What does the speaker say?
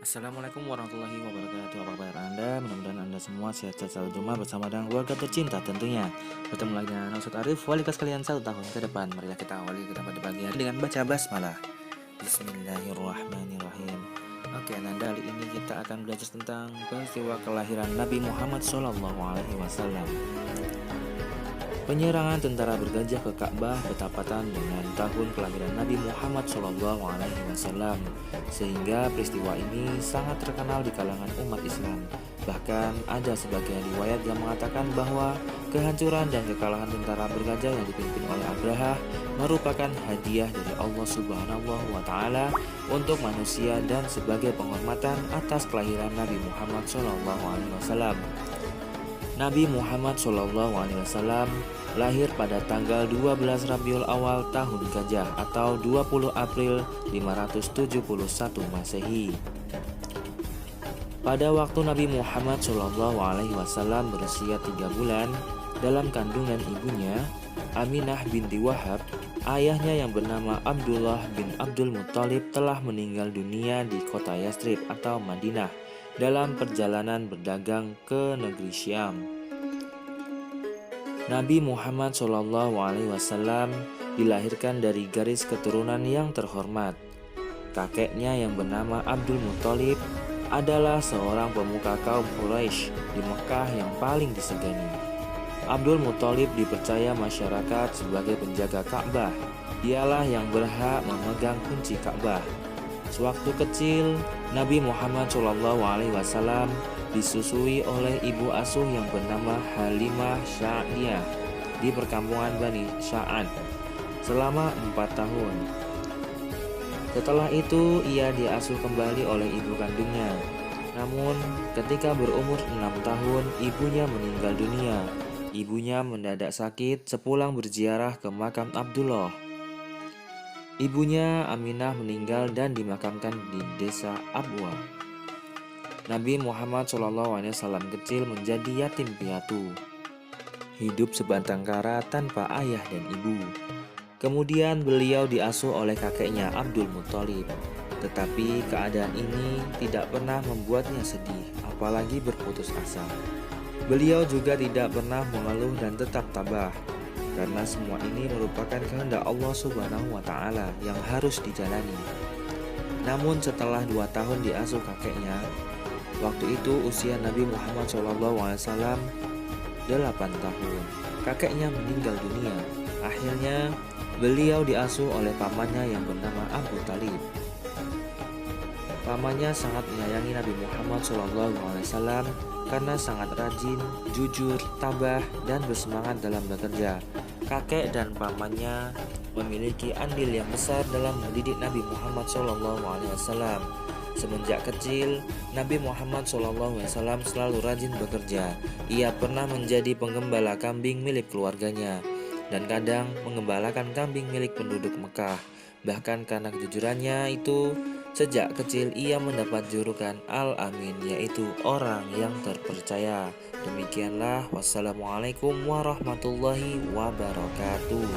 Assalamualaikum warahmatullahi wabarakatuh. Apa kabar Anda? Mudah-mudahan Anda semua sehat-sehat selalu di rumah bersama dengan keluarga tercinta tentunya. Bertemu lagi dengan Ustadz Arif, wali kelas kalian 1 tahun ke depan. Marilah kita awali kita pada pagi hari dengan baca basmalah. Bismillahirrahmanirrahim. Oke, Nanda, kali ini kita akan belajar tentang peristiwa kelahiran Nabi Muhammad SAW. Penyerangan tentara bergajah ke Ka'bah bertepatan dengan tahun kelahiran Nabi Muhammad SAW, sehingga peristiwa ini sangat terkenal di kalangan umat Islam. Bahkan ada sebagian riwayat yang mengatakan bahwa kehancuran dan kekalahan tentara bergajah yang dipimpin oleh Abraha merupakan hadiah dari Allah Subhanahu wa Ta'ala untuk manusia dan sebagai penghormatan atas kelahiran Nabi Muhammad SAW. Nabi Muhammad SAW lahir pada tanggal 12 Rabiul Awal tahun Gajah atau 20 April 571 Masehi. Pada waktu Nabi Muhammad SAW berusia 3 bulan, dalam kandungan ibunya, Aminah binti Wahab, ayahnya yang bernama Abdullah bin Abdul Muttalib telah meninggal dunia di kota Yastrib atau Madinah dalam perjalanan berdagang ke negeri Syam. Nabi Muhammad SAW dilahirkan dari garis keturunan yang terhormat. Kakeknya yang bernama Abdul Muttalib adalah seorang pemuka kaum Quraisy di Mekah yang paling disegani. Abdul Muttalib dipercaya masyarakat sebagai penjaga Ka'bah. Dialah yang berhak memegang kunci Ka'bah. Sewaktu kecil, Nabi Muhammad SAW disusui oleh ibu asuh yang bernama Halimah Sya'diyah di perkampungan Bani Sya'ad selama 4 tahun. Setelah itu, ia diasuh kembali oleh ibu kandungnya. Namun, ketika berumur 6 tahun, ibunya meninggal dunia. Ibunya mendadak sakit sepulang berziarah ke makam Abdullah. Ibunya Aminah meninggal dan dimakamkan di desa Abwa. Nabi Muhammad SAW kecil menjadi yatim piatu, hidup sebatang kara tanpa ayah dan ibu. Kemudian beliau diasuh oleh kakeknya Abdul Muttalib. Tetapi keadaan ini tidak pernah membuatnya sedih, apalagi berputus asa. Beliau juga tidak pernah mengeluh dan tetap tabah, karena semua ini merupakan kehendak Allah Subhanahu wa Ta'ala yang harus dijalani. Namun setelah 2 tahun diasuh kakeknya, waktu itu usia Nabi Muhammad SAW 8 tahun, kakeknya meninggal dunia. Akhirnya beliau diasuh oleh pamannya yang bernama Abu Talib. Pamannya sangat menyayangi Nabi Muhammad SAW karena sangat rajin, jujur, tabah, dan bersemangat dalam bekerja. Kakek dan pamannya memiliki andil yang besar dalam mendidik Nabi Muhammad SAW. Semenjak kecil, Nabi Muhammad SAW selalu rajin bekerja. Ia pernah menjadi penggembala kambing milik keluarganya dan kadang mengembalakan kambing milik penduduk Mekah. Bahkan karena kejujurannya itu, sejak kecil ia mendapat julukan Al-Amin, yaitu orang yang terpercaya. Demikianlah, wassalamualaikum warahmatullahi wabarakatuh.